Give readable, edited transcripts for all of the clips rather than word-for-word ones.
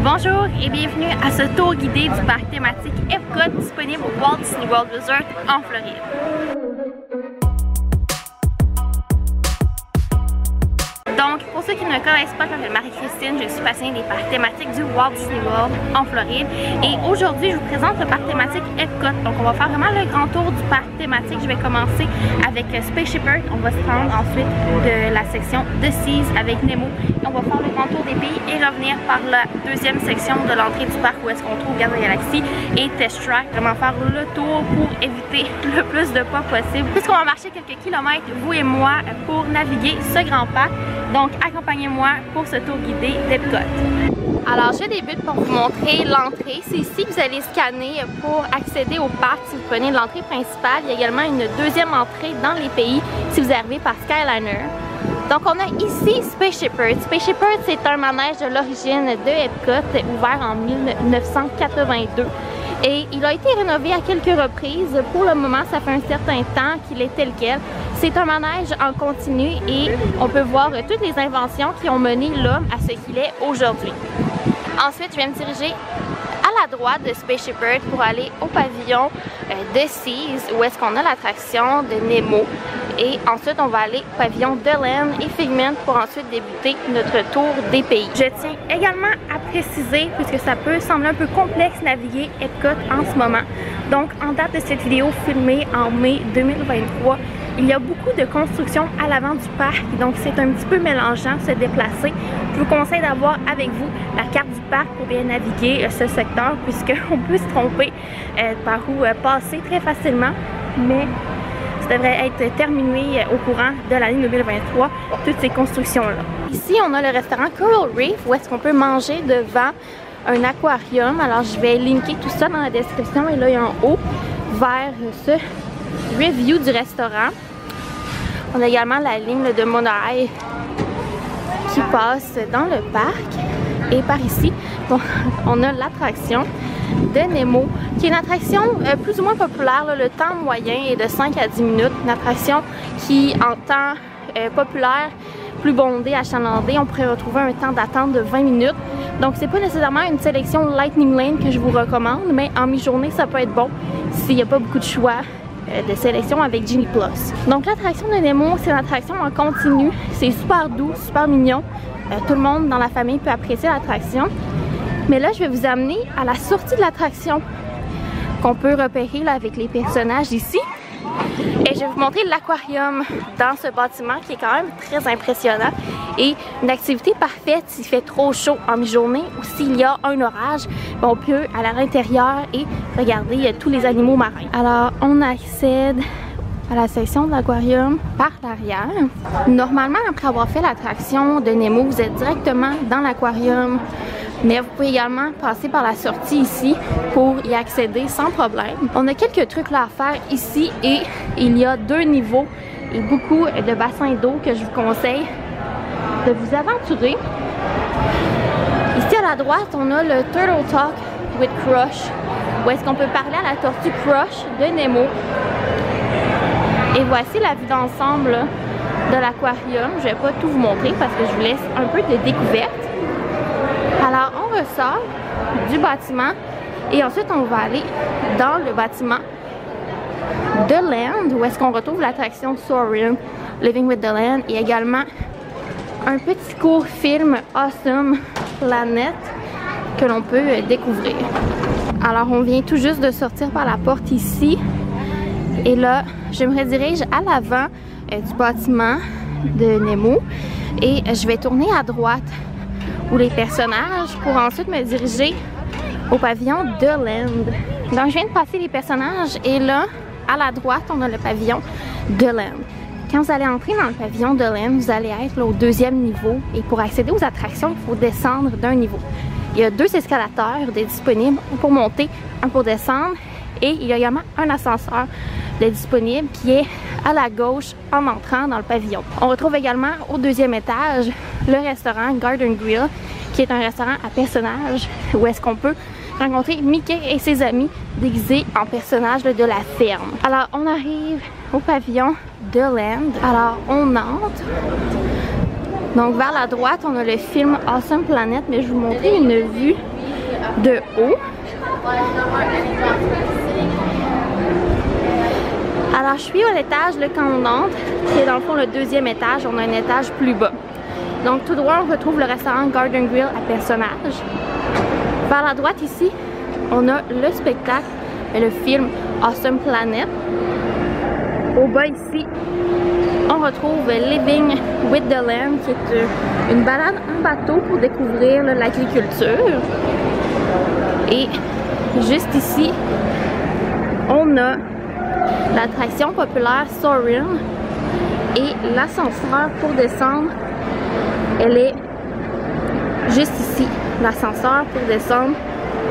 Bonjour et bienvenue à ce tour guidé du parc thématique Epcot disponible au Walt Disney World Resort en Floride. Donc, pour ceux qui ne me connaissent pas, je m'appelle Marie-Christine, je suis passionnée des parcs thématiques du Walt Disney World en Floride. Et aujourd'hui, je vous présente le parc thématique Epcot. Donc, on va faire vraiment le grand tour du parc thématique. Je vais commencer avec Spaceship Earth. On va se rendre ensuite de la section de Seas avec Nemo. Et on va faire le grand tour des pays et revenir par la deuxième section de l'entrée du parc où est-ce qu'on trouve Garden Galaxy et Test Track. Vraiment faire le tour pour éviter le plus de pas possible. Puisqu'on va marcher quelques kilomètres, vous et moi, pour naviguer ce grand parc. Donc, accompagnez-moi pour ce tour guidé d'Epcot. Alors, je débute pour vous montrer l'entrée. C'est ici que vous allez scanner pour accéder au parc si vous prenez l'entrée principale. Il y a également une deuxième entrée dans les pays si vous arrivez par Skyliner. Donc, on a ici Spaceship Earth. Spaceship Earth, c'est un manège de l'origine de Epcot, ouvert en 1982. Et il a été rénové à quelques reprises. Pour le moment, ça fait un certain temps qu'il est tel quel. C'est un manège en continu et on peut voir toutes les inventions qui ont mené l'homme à ce qu'il est aujourd'hui. Ensuite, je vais me diriger à la droite de Spaceship Earth pour aller au pavillon de Seas où est-ce qu'on a l'attraction de Nemo. Et ensuite, on va aller au pavillon de Land et Figment pour ensuite débuter notre tour des pays. Je tiens également à préciser, puisque ça peut sembler un peu complexe naviguer Epcot en ce moment. Donc, en date de cette vidéo filmée en mai 2023, il y a beaucoup de construction à l'avant du parc, donc c'est un petit peu mélangeant de se déplacer. Je vous conseille d'avoir avec vous la carte du parc pour bien naviguer ce secteur, puisqu'on peut se tromper par où passer très facilement, mais ça devrait être terminé au courant de l'année 2023, toutes ces constructions-là. Ici, on a le restaurant Coral Reef, où est-ce qu'on peut manger devant un aquarium. Alors, je vais linker tout ça dans la description et là, en haut, vers ce review du restaurant. On a également la ligne de monorail qui passe dans le parc. Et par ici, bon, on a l'attraction de Nemo, qui est une attraction plus ou moins populaire. Là, le temps moyen est de 5 à 10 minutes. Une attraction qui, en temps populaire, plus bondé, achalandé, on pourrait retrouver un temps d'attente de 20 minutes. Donc, c'est pas nécessairement une sélection Lightning Lane que je vous recommande, mais en mi-journée, ça peut être bon s'il n'y a pas beaucoup de choix de sélection avec Genie Plus. Donc, l'attraction de Nemo, c'est une attraction en continu. C'est super doux, super mignon. Tout le monde dans la famille peut apprécier l'attraction. Mais là, je vais vous amener à la sortie de l'attraction qu'on peut repérer là, avec les personnages ici. Et je vais vous montrer l'aquarium dans ce bâtiment qui est quand même très impressionnant. Et une activité parfaite s'il fait trop chaud en mi-journée ou s'il y a un orage, on peut aller à l'intérieur et regarder tous les animaux marins. Alors, on accède à la section de l'aquarium par l'arrière. Normalement, après avoir fait l'attraction de Nemo, vous êtes directement dans l'aquarium. Mais vous pouvez également passer par la sortie ici pour y accéder sans problème. On a quelques trucs là à faire ici et il y a 2 niveaux et beaucoup de bassins d'eau que je vous conseille de vous aventurer. Ici à la droite, on a le Turtle Talk with Crush, où est-ce qu'on peut parler à la tortue Crush de Nemo. Et voici la vue d'ensemble de l'aquarium. Je ne vais pas tout vous montrer parce que je vous laisse un peu de découverte. Alors, on ressort du bâtiment et ensuite, on va aller dans le bâtiment de Land où est-ce qu'on retrouve l'attraction Soarin', Living with the Land et également un petit court film Awesome Planet que l'on peut découvrir. Alors, on vient tout juste de sortir par la porte ici et là, je me redirige à l'avant du bâtiment de Nemo et je vais tourner à droite ou les personnages pour ensuite me diriger au pavillon de Land. Donc je viens de passer les personnages et là, à la droite, on a le pavillon de Land. Quand vous allez entrer dans le pavillon de Land, vous allez être là, au 2e niveau et pour accéder aux attractions, il faut descendre d'un niveau. Il y a 2 escalateurs disponibles, un pour monter, un pour descendre et il y a également un ascenseur disponible qui est à la gauche en entrant dans le pavillon. On retrouve également au 2e étage le restaurant Garden Grill qui est un restaurant à personnages où est-ce qu'on peut rencontrer Mickey et ses amis déguisés en personnages de la ferme. Alors on arrive au pavillon de Land. Alors on entre. Donc vers la droite on a le film Awesome Planet, mais je vais vous montrer une vue de haut. Alors je suis à l'étage quand on entre, qui est dans le fond le deuxième étage, on a un étage plus bas. Donc tout droit on retrouve le restaurant Garden Grill à personnages. Vers la droite ici, on a le spectacle et le film Awesome Planet. Au bas ici, on retrouve Living with the Land, qui est une balade en bateau pour découvrir l'agriculture. Et juste ici, on a l'attraction populaire Soarin' et l'ascenseur pour descendre. Elle est juste ici, l'ascenseur pour descendre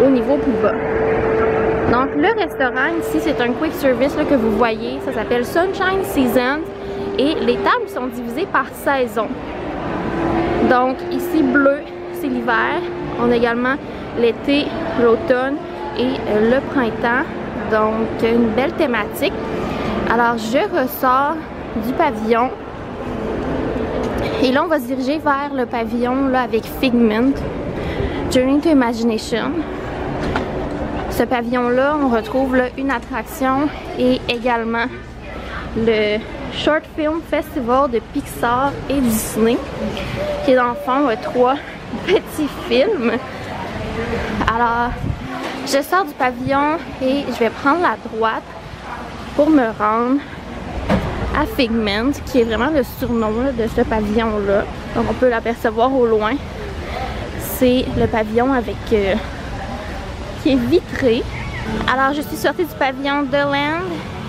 au niveau plus bas. Donc le restaurant ici, c'est un quick service là, que vous voyez, ça s'appelle Sunshine Season et les tables sont divisées par saison. Donc ici bleu, c'est l'hiver, on a également l'été, l'automne et le printemps, donc une belle thématique. Alors je ressors du pavillon et là on va se diriger vers le pavillon là, avec Figment, Journey to Imagination. Ce pavillon-là, on retrouve là, une attraction et également le Short Film Festival de Pixar et Disney, qui est dans le fond 3 petits films. Alors, je sors du pavillon et je vais prendre la droite pour me rendre à Figment, qui est vraiment le surnom là, de ce pavillon-là. Donc, on peut l'apercevoir au loin. C'est le pavillon avec... qui est vitré. Alors je suis sortie du pavillon de Land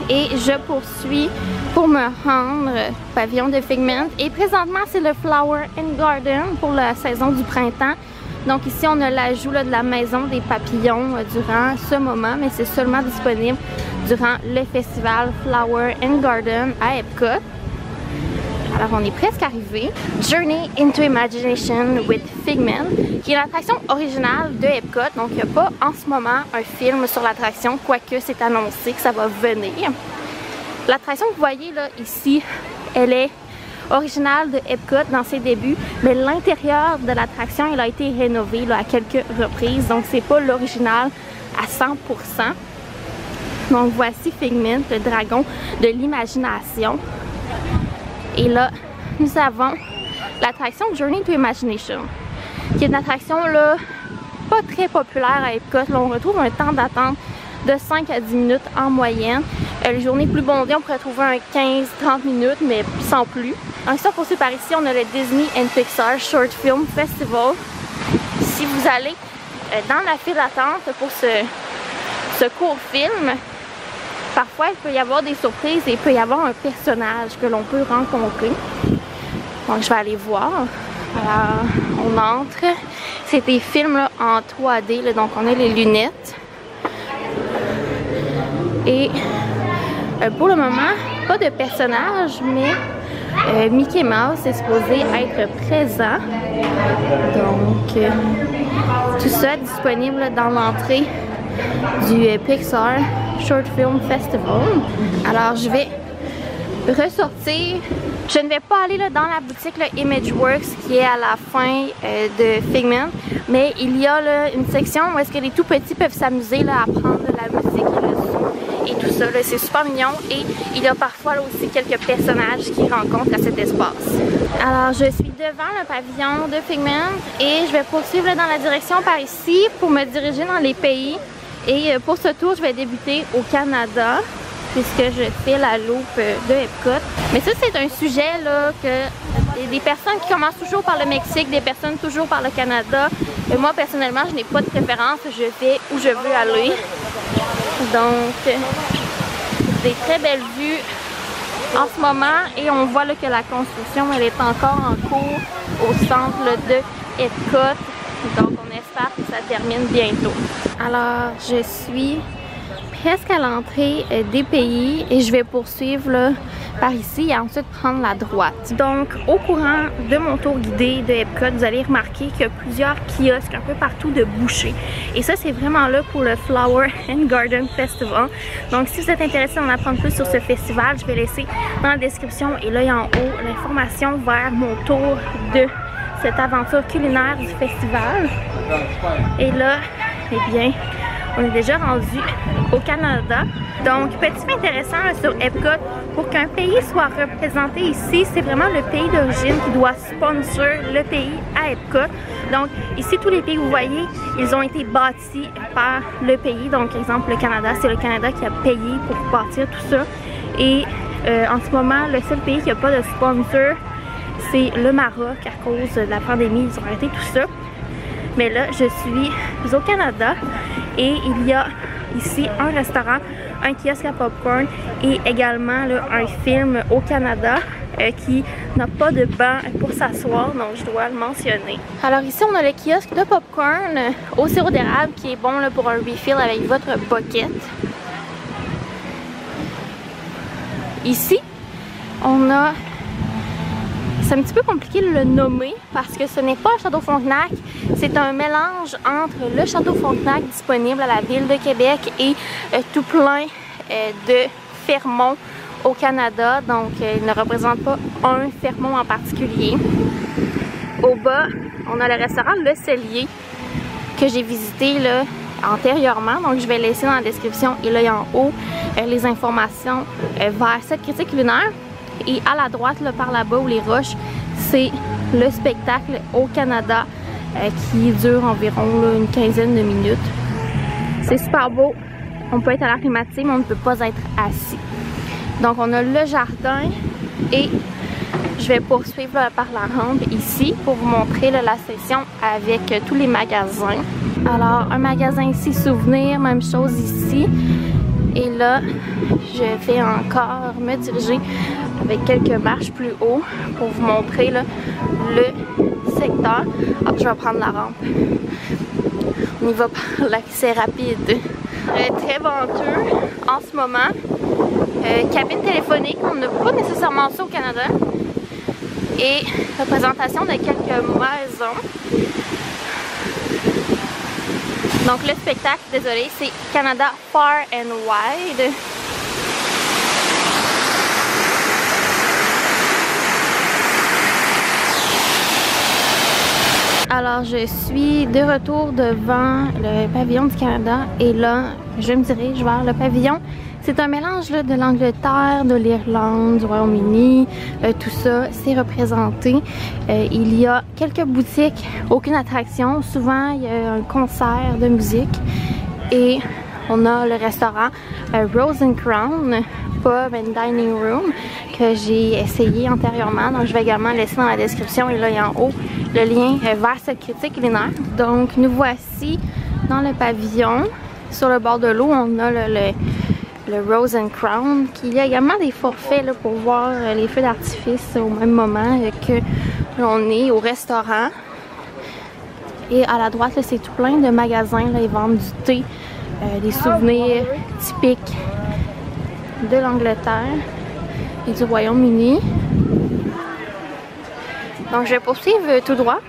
et je poursuis pour me rendre au pavillon de Figment. Et présentement c'est le Flower and Garden pour la saison du printemps. Donc ici on a l'ajout de la maison des papillons durant ce moment, mais c'est seulement disponible durant le festival Flower and Garden à Epcot. Alors on est presque arrivé. Journey into Imagination with Figment, qui est l'attraction originale de Epcot. Donc il n'y a pas en ce moment un film sur l'attraction, quoique c'est annoncé que ça va venir. L'attraction que vous voyez là ici, elle est originale de Epcot dans ses débuts, mais l'intérieur de l'attraction elle a été rénové là, à quelques reprises, donc c'est pas l'original à 100%. Donc voici Figment, le dragon de l'imagination. Et là, nous avons l'attraction Journey to Imagination, qui est une attraction là, pas très populaire à Epcot. Là, on retrouve un temps d'attente de 5 à 10 minutes en moyenne. Les journées plus bondées, on pourrait trouver un 15-30 minutes, mais sans plus. Donc si on poursuit par ici, on a le Disney and Pixar Short Film Festival. Si vous allez dans la file d'attente pour ce court film, parfois, il peut y avoir des surprises et il peut y avoir un personnage que l'on peut rencontrer. Donc, je vais aller voir. Alors, on entre. C'est des films là, en 3D. Là, donc, on a les lunettes. Et pour le moment, pas de personnage, mais Mickey Mouse est supposé être présent. Donc, tout ça disponible là, dans l'entrée du Pixar Short Film Festival. Alors je vais ressortir. Je ne vais pas aller là, dans la boutique là, Imageworks qui est à la fin de Figment, mais il y a là, une section où est-ce que les tout petits peuvent s'amuser à prendre la musique, le son et tout ça. C'est super mignon et il y a parfois là, aussi quelques personnages qui rencontrent à cet espace. Alors je suis devant le pavillon de Figment et je vais poursuivre là, dans la direction par ici pour me diriger dans les pays. Et pour ce tour, je vais débuter au Canada, puisque je fais la loupe de Epcot. Mais ça, c'est un sujet là, que des personnes qui commencent toujours par le Mexique, des personnes toujours par le Canada. Et moi, personnellement, je n'ai pas de préférence, je vais où je veux aller. Donc, des très belles vues en ce moment. Et on voit là, que la construction, elle est encore en cours au centre là, de Epcot. Donc, on espère que ça termine bientôt. Alors, je suis presque à l'entrée des pays et je vais poursuivre là, par ici et ensuite prendre la droite. Donc, au courant de mon tour guidé de Epcot, vous allez remarquer qu'il y a plusieurs kiosques un peu partout de bouchées. Et ça, c'est vraiment là pour le Flower and Garden Festival. Donc, si vous êtes intéressé d'en apprendre plus sur ce festival, je vais laisser dans la description et là, en haut, l'information vers mon tour de cette aventure culinaire du festival. Et là, eh bien, on est déjà rendu au Canada. Donc, petit fait intéressant là, sur Epcot, pour qu'un pays soit représenté ici, c'est vraiment le pays d'origine qui doit sponsor le pays à Epcot. Donc, ici, tous les pays que vous voyez, ils ont été bâtis par le pays. Donc, exemple, le Canada, c'est le Canada qui a payé pour bâtir tout ça. Et en ce moment, le seul pays qui n'a pas de sponsor, c'est le Maroc à cause de la pandémie. Ils ont arrêté tout ça. Mais là, je suis au Canada et il y a ici un restaurant, un kiosque à popcorn et également là, un film au Canada qui n'a pas de banc pour s'asseoir, donc je dois le mentionner. Alors ici, on a le kiosque de popcorn au sirop d'érable qui est bon là, pour un refill avec votre bucket. Ici, on a... C'est un petit peu compliqué de le nommer parce que ce n'est pas un Château Frontenac, c'est un mélange entre le Château Frontenac disponible à la ville de Québec et tout plein de Fermont au Canada. Donc, il ne représente pas un Fermont en particulier. Au bas, on a le restaurant Le Cellier que j'ai visité là, antérieurement. Donc, je vais laisser dans la description et là en haut les informations vers cette critique culinaire. Et à la droite, là, par là-bas, où les roches, c'est le spectacle au Canada qui dure environ là, une quinzaine de minutes. C'est super beau. On peut être à l'air climatisé, mais on ne peut pas être assis. Donc, on a le jardin et je vais poursuivre là, par la rampe ici pour vous montrer là, la section avec tous les magasins. Alors, un magasin ici, souvenirs, même chose ici. Et là, je vais encore me diriger avec quelques marches plus haut pour vous montrer là, le secteur. Alors, je vais prendre la rampe. On y va par là, c'est rapide. Très venteux en ce moment. Cabine téléphonique, on n'a pas nécessairement ça au Canada. Et représentation de quelques maisons. Donc le spectacle, désolé, c'est Canada Far and Wide. Alors je suis de retour devant le pavillon du Canada et là je me dirige vers le pavillon. C'est un mélange là, de l'Angleterre, de l'Irlande, du Royaume-Uni, tout ça, c'est représenté. Il y a quelques boutiques, aucune attraction. Souvent, il y a un concert de musique. Et on a le restaurant Rose and Crown, Pub and Dining Room, que j'ai essayé antérieurement. Donc, je vais également laisser dans la description et là, en haut, le lien vers cette critique culinaire. Donc, nous voici dans le pavillon. Sur le bord de l'eau, on a le Rose and Crown, qu'il y a également des forfaits là, pour voir les feux d'artifice au même moment que l'on est au restaurant. Et à la droite, c'est tout plein de magasins, là, ils vendent du thé, des souvenirs typiques de l'Angleterre et du Royaume-Uni. Donc je vais poursuivre tout droit.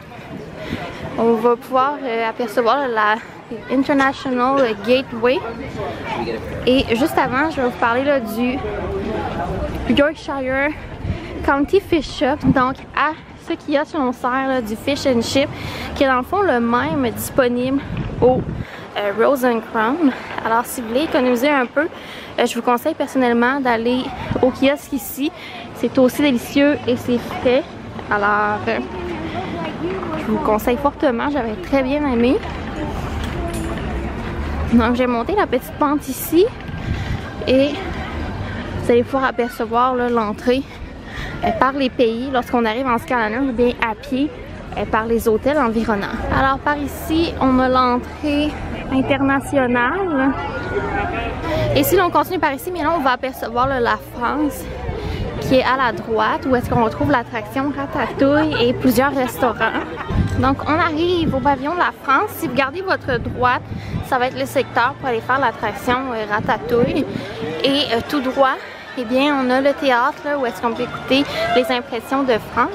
On va pouvoir apercevoir la International Gateway. Et juste avant, je vais vous parler là, du Yorkshire County Fish Shop. Donc à ce qu'il y a sur mon sert du Fish and Chip, qui est dans le fond le même disponible au Rose and Crown. Alors si vous voulez économiser un peu, je vous conseille personnellement d'aller au kiosque ici. C'est aussi délicieux et c'est frais. Alors je vous conseille fortement, j'avais très bien aimé. Donc j'ai monté la petite pente ici et vous allez pouvoir apercevoir l'entrée par les pays lorsqu'on arrive en Skyliner ou bien à pied par les hôtels environnants. Alors par ici on a l'entrée internationale et si l'on continue par ici, mais là on va apercevoir la France qui est à la droite où est-ce qu'on retrouve l'attraction Ratatouille et plusieurs restaurants. Donc on arrive au pavillon de la France. Si vous gardez votre droite, ça va être le secteur pour aller faire l'attraction Ratatouille. Et tout droit, eh bien on a le théâtre là, où est-ce qu'on peut écouter les impressions de France.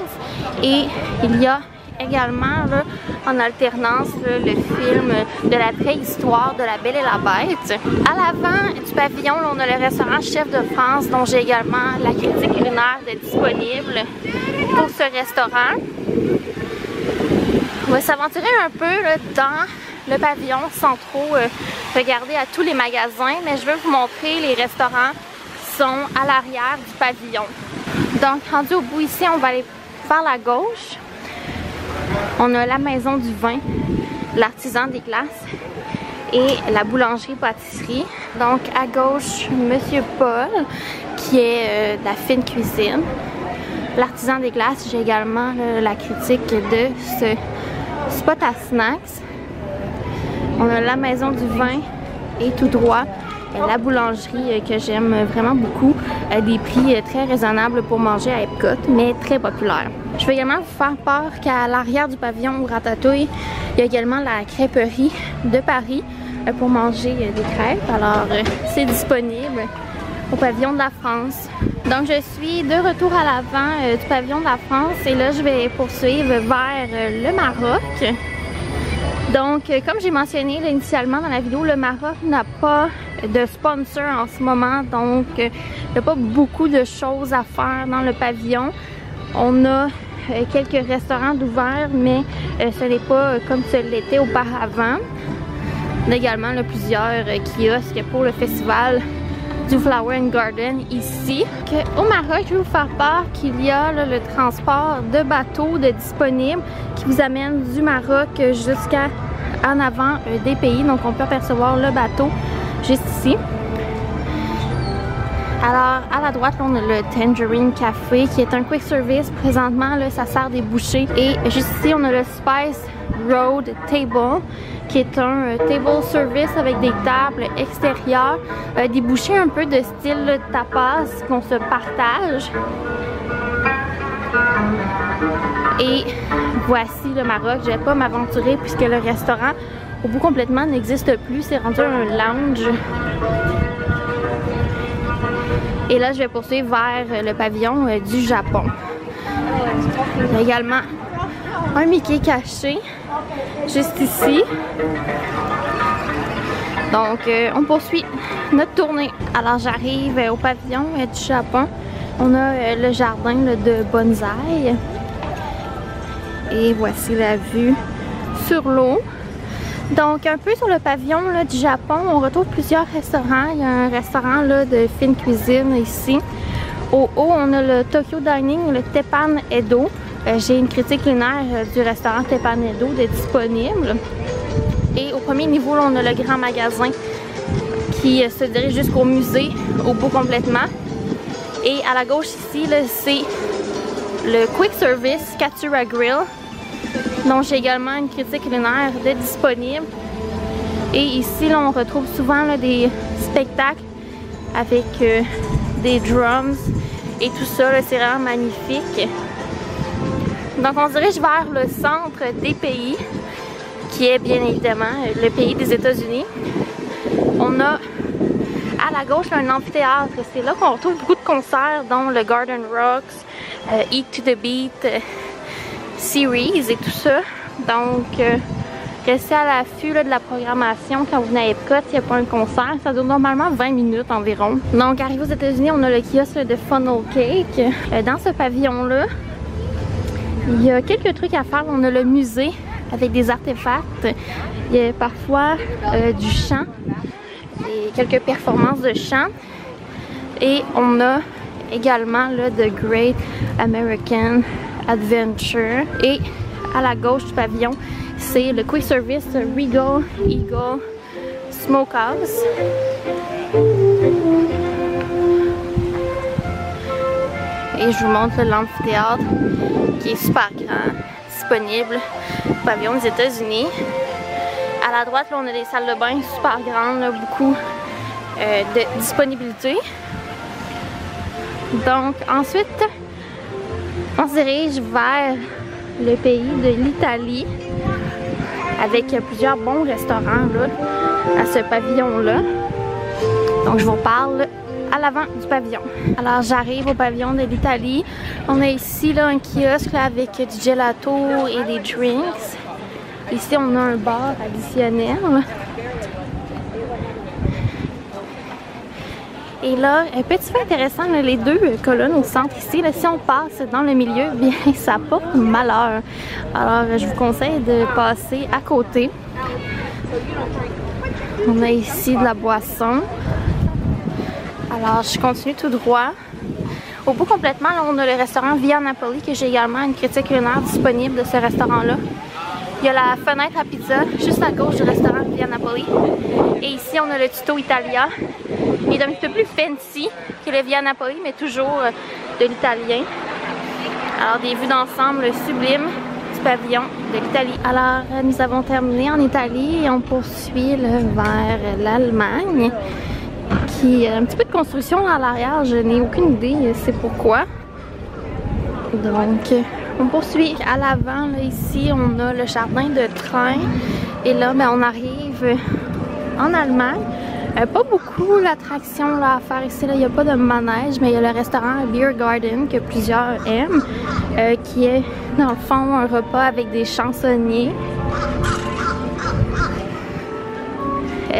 Et il y a également là, en alternance là, le film de la préhistoire de La Belle et la Bête. À l'avant du pavillon, là, on a le restaurant Chef de France dont j'ai également la critique culinaire de disponible pour ce restaurant. On va s'aventurer un peu là, dans le pavillon sans trop regarder à tous les magasins, mais je veux vous montrer les restaurants qui sont à l'arrière du pavillon. Donc rendu au bout ici, on va aller vers la gauche. On a la maison du vin, l'artisan des glaces et la boulangerie-pâtisserie. Donc à gauche, Monsieur Paul, qui est de la fine cuisine. L'artisan des glaces, j'ai également la critique de ce spot à snacks. On a la maison du vin et tout droit la boulangerie que j'aime vraiment beaucoup, à des prix très raisonnables pour manger à Epcot, mais très populaire. Je vais également vous faire part qu'à l'arrière du pavillon Ratatouille, il y a également la crêperie de Paris pour manger des crêpes. Alors c'est disponible au pavillon de la France. Donc je suis de retour à l'avant du pavillon de la France et là je vais poursuivre vers le Maroc. Donc comme j'ai mentionné là, initialement dans la vidéo, le Maroc n'a pas de sponsor en ce moment, donc il n'y a pas beaucoup de choses à faire dans le pavillon. On a quelques restaurants d'ouverts, mais ce n'est pas comme ce l'était auparavant. On a également là, plusieurs kiosques pour le festival du Flower and Garden ici. Au Maroc, je vais vous faire part qu'il y a là, le transport de bateaux disponible qui vous amène du Maroc jusqu'à en avant des pays. Donc on peut apercevoir le bateau juste ici. Alors à la droite, là, on a le Tangerine Café qui est un quick service. Présentement, là, ça sert des bouchées. Et juste ici, on a le Spice Road Table qui est un table service avec des tables extérieures, des bouchées un peu de style tapas qu'on se partage. Et voici le Maroc. Je ne vais pas m'aventurer puisque le restaurant au bout complètement n'existe plus. C'est rendu un lounge. Et là, je vais poursuivre vers le pavillon du Japon. Il y a également un Mickey caché juste ici. Donc, on poursuit notre tournée. Alors, j'arrive au pavillon du Japon. On a le jardin de bonsaï. Et voici la vue sur l'eau. Donc, un peu sur le pavillon là, du Japon, on retrouve plusieurs restaurants. Il y a un restaurant là, de fine cuisine ici. Au haut, on a le Tokyo Dining, le Teppan Edo. J'ai une critique culinaire du restaurant Teppan Edo de disponible. Et au premier niveau, là, on a le grand magasin qui se dirige jusqu'au musée, au bout complètement. Et à la gauche ici, c'est le Quick Service Katsura Grill. Donc j'ai également une critique culinaire de disponible. Et ici, là, on retrouve souvent là, des spectacles avec des drums et tout ça. C'est vraiment magnifique. Donc on se dirige vers le centre des pays, qui est bien évidemment le pays des États-Unis. On a à la gauche un amphithéâtre. C'est là qu'on retrouve beaucoup de concerts, dont le Garden Rocks, Eat to the Beat Series et tout ça. Donc restez à l'affût de la programmation quand vous venez à Epcot. S'il n'y a pas un concert, ça dure normalement 20 minutes environ. Donc arrivé aux États-Unis, on a le kiosque de Funnel Cake. Dans ce pavillon-là, il y a quelques trucs à faire. On a le musée avec des artefacts. Il y a parfois du chant et quelques performances de chant. Et on a également là, The Great American Adventure. Et à la gauche du pavillon, c'est le quick service Regal Eagle Smokehouse. Et je vous montre l'amphithéâtre qui est super grand, disponible au pavillon des États-Unis. À la droite, là, on a des salles de bain super grandes, là, beaucoup de disponibilité. Donc ensuite, on se dirige vers le pays de l'Italie avec plusieurs bons restaurants là, à ce pavillon-là. Donc je vous parle à l'avant du pavillon. Alors j'arrive au pavillon de l'Italie. On a ici là, un kiosque là, avec du gelato et des drinks. Ici on a un bar additionnel. Et là, un petit fait intéressant, là, les deux colonnes au centre ici, là, si on passe dans le milieu, bien ça porte malheur. Alors je vous conseille de passer à côté. On a ici de la boisson. Alors, je continue tout droit. Au bout complètement, là, on a le restaurant Via Napoli, que j'ai également une critique culinaire disponible de ce restaurant-là. Il y a la fenêtre à pizza juste à gauche du restaurant Via Napoli. Et ici, on a le tuto Italia. Il est un petit peu plus fancy que le Via Napoli, mais toujours de l'italien. Alors, des vues d'ensemble sublimes du pavillon de l'Italie. Alors, nous avons terminé en Italie et on poursuit là, vers l'Allemagne. Qui a un petit peu de construction à l'arrière, je n'ai aucune idée c'est pourquoi. Donc, on poursuit à l'avant. Ici, on a le jardin de train. Et là, ben, on arrive en Allemagne. Pas beaucoup d'attractions à faire ici. Il n'y a pas de manège, mais il y a le restaurant Beer Garden que plusieurs aiment, qui est dans le fond un repas avec des chansonniers.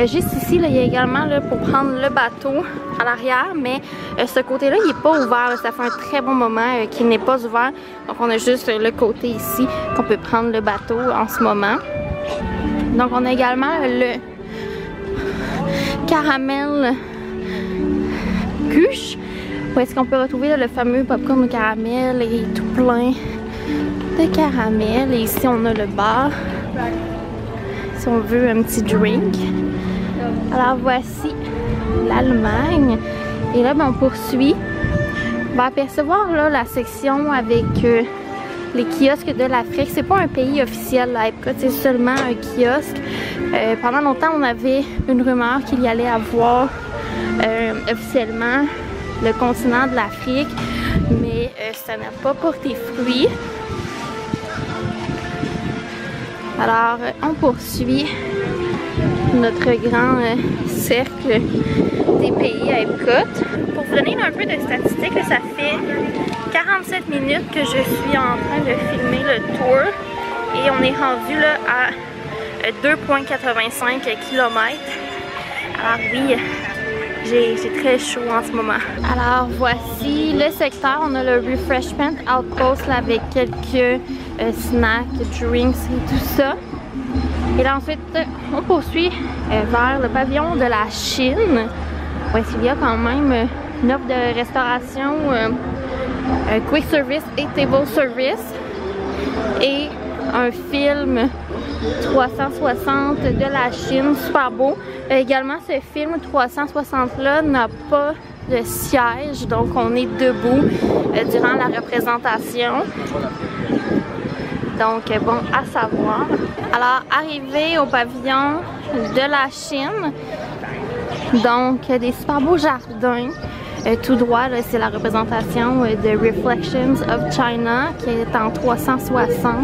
Juste ici, là, il y a également là, pour prendre le bateau à l'arrière, mais ce côté-là, il n'est pas ouvert. Là. Ça fait un très bon moment qu'il n'est pas ouvert. Donc, on a juste le côté ici qu'on peut prendre le bateau en ce moment. Donc, on a également le caramel Kuche, où est-ce qu'on peut retrouver là, le fameux popcorn au caramel et tout plein de caramel. Et ici, on a le bar, si on veut un petit drink. Alors voici l'Allemagne. Et là, ben, on poursuit. On va apercevoir là, la section avec les kiosques de l'Afrique. C'est pas un pays officiel, là, Epcot, c'est seulement un kiosque. Pendant longtemps, on avait une rumeur qu'il y allait avoir officiellement le continent de l'Afrique, mais ça n'a pas porté fruit. Alors, on poursuit notre grand cercle des pays à Epcot. Pour vous donner un peu de statistiques, ça fait 47 minutes que je suis en train de filmer le tour et on est rendu là à 2,85 km. Alors oui, j'ai très chaud en ce moment. Alors voici le secteur, on a le Refreshment Outpost là, avec quelques snacks, drinks et tout ça. Et là ensuite, on poursuit vers le pavillon de la Chine. Ouais, il y a quand même une offre de restauration, quick service et table service. Et un film 360 de la Chine, super beau. Également, ce film 360 là n'a pas de siège, donc on est debout durant la représentation. Donc bon, à savoir. Alors, arrivé au pavillon de la Chine, donc des super beaux jardins. Tout droit, c'est la représentation de Reflections of China qui est en 360.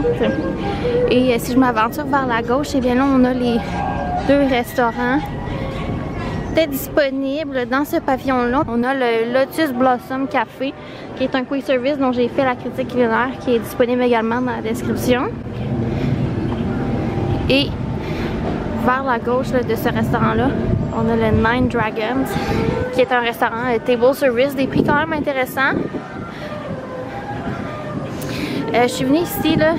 Et si je m'aventure vers la gauche, eh bien là, on a les deux restaurants disponibles dans ce pavillon-là. On a le Lotus Blossom Café qui est un quick service dont j'ai fait la critique culinaire qui est disponible également dans la description. Et vers la gauche là, de ce restaurant-là, on a le Nine Dragons qui est un restaurant table service, des prix quand même intéressants. Je suis venue ici là,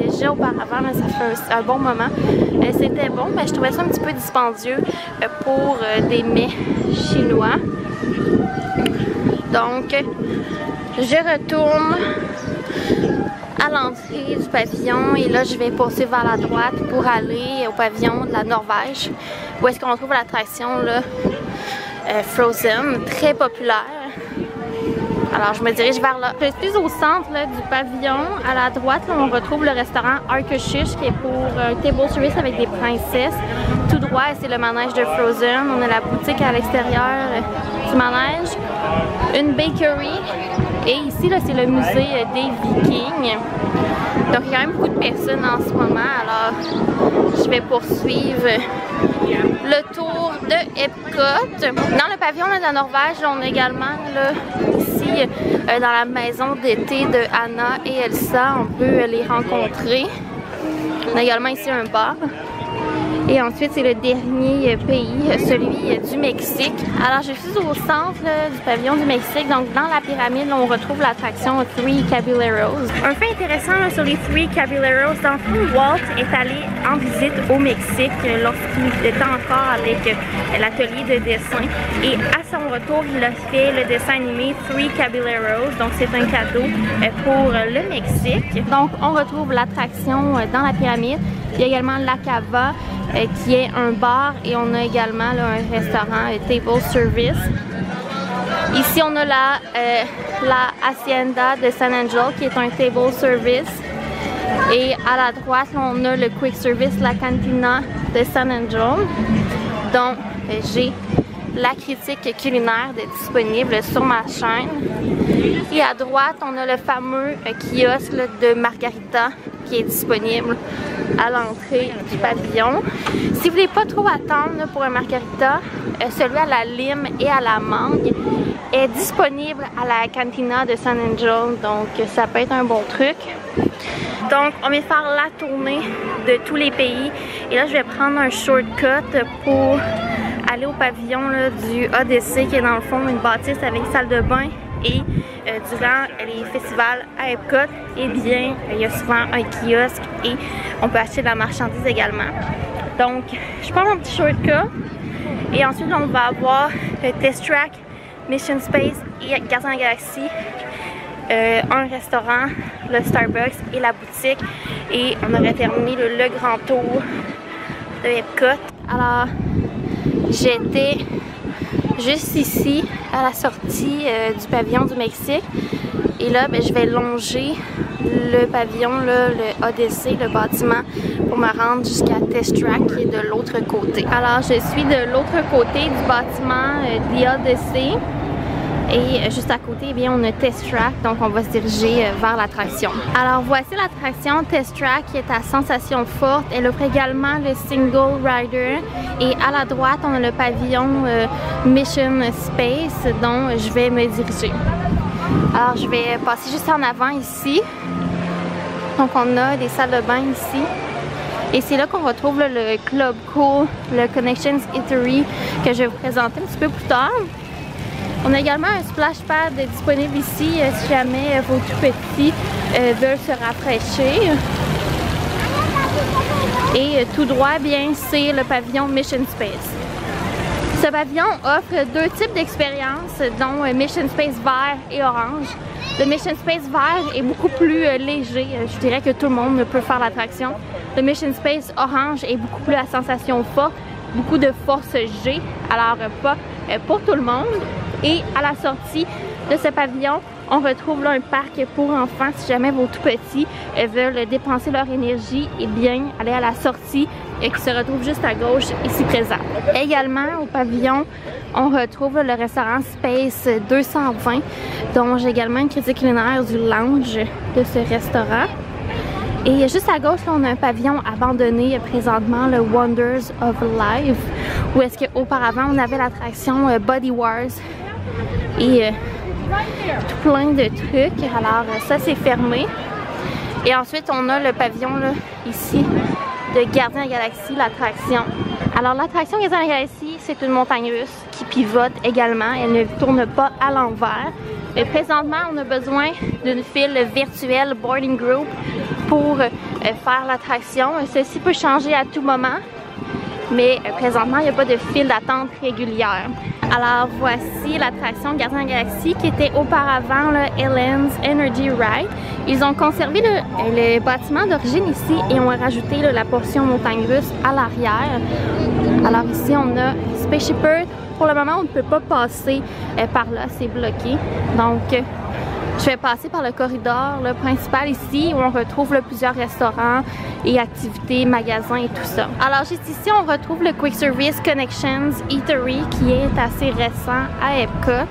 déjà auparavant, là, ça fait un bon moment. C'était bon, mais je trouvais ça un petit peu dispendieux pour des mets chinois. Donc, je retourne à l'entrée du pavillon et là, je vais passer vers la droite pour aller au pavillon de la Norvège, où est-ce qu'on trouve l'attraction Frozen, très populaire. Alors, je me dirige vers là. Je suis au centre là, du pavillon. À la droite, là, on retrouve le restaurant Arkushish qui est pour un table service avec des princesses. Tout droit, c'est le manège de Frozen. On a la boutique à l'extérieur du manège. Une bakery. Et ici, là, c'est le musée des Vikings. Donc, il y a quand même beaucoup de personnes en ce moment. Alors, je vais poursuivre le tour de Epcot. Dans le pavillon de la Norvège, on a également là, ici dans la maison d'été de Anna et Elsa. On peut les rencontrer. On a également ici un bar. Et ensuite, c'est le dernier pays, celui du Mexique. Alors, je suis au centre du pavillon du Mexique. Donc, dans la pyramide, on retrouve l'attraction Three Caballeros. Un fait intéressant là, sur les Three Caballeros, dans le fond, Walt est allé en visite au Mexique lorsqu'il était encore avec l'atelier de dessin. Et à son retour, il a fait le dessin animé Three Caballeros. Donc, c'est un cadeau pour le Mexique. Donc, on retrouve l'attraction dans la pyramide. Il y a également la Cava qui est un bar et on a également là, un restaurant table service. Ici on a la Hacienda de San Angel qui est un table service et à la droite là, on a le quick service, la Cantina de San Angel. Donc j'ai la critique culinaire disponible sur ma chaîne. Et à droite, on a le fameux kiosque là, de margarita qui est disponible à l'entrée du pavillon. Si vous voulez pas trop attendre là, pour un margarita, celui à la lime et à la mangue est disponible à la Cantina de San Angel, donc ça peut être un bon truc. Donc on va faire la tournée de tous les pays et là je vais prendre un shortcut pour aller au pavillon là, du ADC qui est dans le fond une bâtisse avec salle de bain et durant les festivals à Epcot, eh bien il y a souvent un kiosque et on peut acheter de la marchandise également. Donc je prends mon petit shortcut et ensuite on va avoir le Test Track, Mission Space et Gardien de la Galaxie, un restaurant, le Starbucks et la boutique et on aurait terminé le grand tour de Epcot. Alors j'étais juste ici à la sortie du pavillon du Mexique et là ben, je vais longer le pavillon, là, le ADC, le bâtiment pour me rendre jusqu'à Test Track qui est de l'autre côté. Alors je suis de l'autre côté du bâtiment de ADC et juste à côté eh bien, on a Test Track, donc on va se diriger vers l'attraction. Alors voici l'attraction Test Track qui est à sensation forte. Elle offre également le Single Rider et à la droite on a le pavillon Mission Space dont je vais me diriger. Alors je vais passer juste en avant ici. Donc on a des salles de bain ici. Et c'est là qu'on retrouve là, le Club Cool, le Connections Eatery que je vais vous présenter un petit peu plus tard. On a également un splash pad disponible ici si jamais vos tout petits veulent se rafraîchir. Et tout droit, bien, c'est le pavillon Mission Space. Ce pavillon offre deux types d'expériences, dont Mission Space vert et orange. Le Mission Space vert est beaucoup plus léger, je dirais que tout le monde peut faire l'attraction. Le Mission Space orange est beaucoup plus à sensation forte, beaucoup de force G, alors pas pour tout le monde. Et à la sortie de ce pavillon, on retrouve là un parc pour enfants. Si jamais vos tout petits veulent dépenser leur énergie, et bien aller à la sortie qui se retrouve juste à gauche ici présent. Également au pavillon, on retrouve le restaurant Space 220, dont j'ai également une critique culinaire du lounge de ce restaurant. Et juste à gauche, là, on a un pavillon abandonné présentement, le Wonders of Life, où est-ce qu'auparavant on avait l'attraction Body Wars et tout plein de trucs. Alors ça c'est fermé. Et ensuite on a le pavillon là, ici de Gardien de la Galaxie, l'attraction. Alors l'attraction Gardien de la Galaxie, c'est une montagne russe qui pivote également. Elle ne tourne pas à l'envers. Mais présentement, on a besoin d'une file virtuelle boarding group pour faire l'attraction. Ceci peut changer à tout moment, mais présentement, il n'y a pas de file d'attente régulière. Alors voici l'attraction Gardien de la Galaxie qui était auparavant le Ellen's Energy Ride. Ils ont conservé le bâtiment d'origine ici et ont rajouté là, la portion montagne russe à l'arrière. Alors ici, on a Spaceship Earth. Pour le moment, on ne peut pas passer par là, c'est bloqué. Donc, je vais passer par le corridor le principal ici où on retrouve plusieurs restaurants et activités, magasins et tout ça. Alors, juste ici, on retrouve le Quick Service Connections Eatery qui est assez récent à Epcot.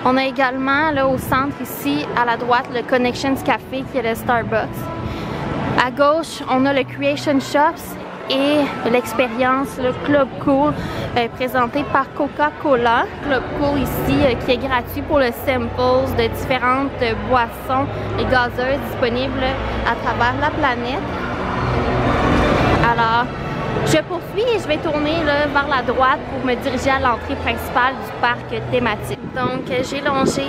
On a également là au centre ici, à la droite, le Connections Café qui est le Starbucks. À gauche, on a le Creation Shops et l'expérience, le Club Cool, présenté par Coca-Cola. Club Cool ici qui est gratuit pour le samples de différentes boissons et gazeuses disponibles à travers la planète. Alors, Je poursuis et je vais tourner là, vers la droite pour me diriger à l'entrée principale du parc thématique. Donc j'ai longé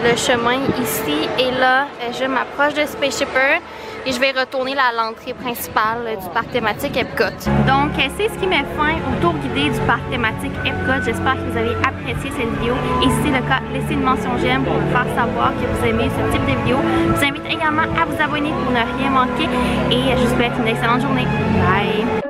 le chemin ici et là je m'approche de Spaceshipper et je vais retourner à l'entrée principale du parc thématique Epcot. Donc c'est ce qui met fin au tour guidé du parc thématique Epcot. J'espère que vous avez apprécié cette vidéo et si c'est le cas, laissez une mention j'aime pour me faire savoir que vous aimez ce type de vidéo. Je vous invite également à vous abonner pour ne rien manquer et je vous souhaite une excellente journée. Bye!